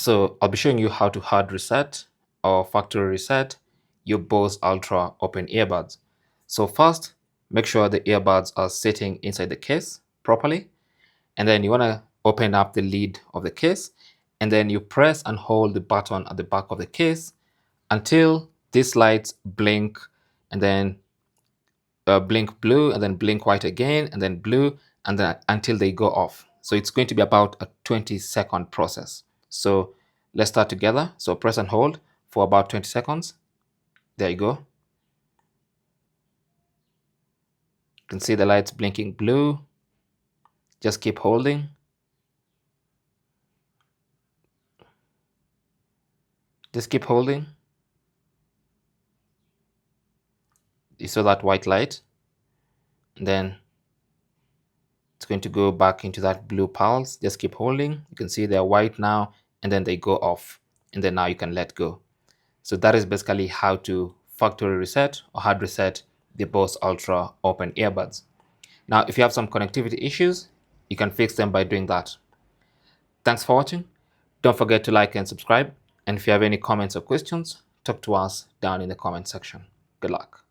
So I'll be showing you how to hard reset or factory reset your Bose Ultra open earbuds. So first, make sure the earbuds are sitting inside the case properly. And then you want to open up the lid of the case, and then you press and hold the button at the back of the case until these lights blink, and then blink blue, and then blink white again, and then blue, and then until they go off. So it's going to be about a 20-second process. So let's start together. So press and hold for about 20 seconds. There you go. You can see the lights blinking blue. Just keep holding. Just keep holding. You saw that white light. And then it's going to go back into that blue pulse. Just keep holding. You can see they're white now, and then they go off. And then now you can let go. So that is basically how to factory reset or hard reset the Bose Ultra open earbuds. Now, if you have some connectivity issues, you can fix them by doing that. Thanks for watching. Don't forget to like and subscribe. And if you have any comments or questions, talk to us down in the comment section. Good luck.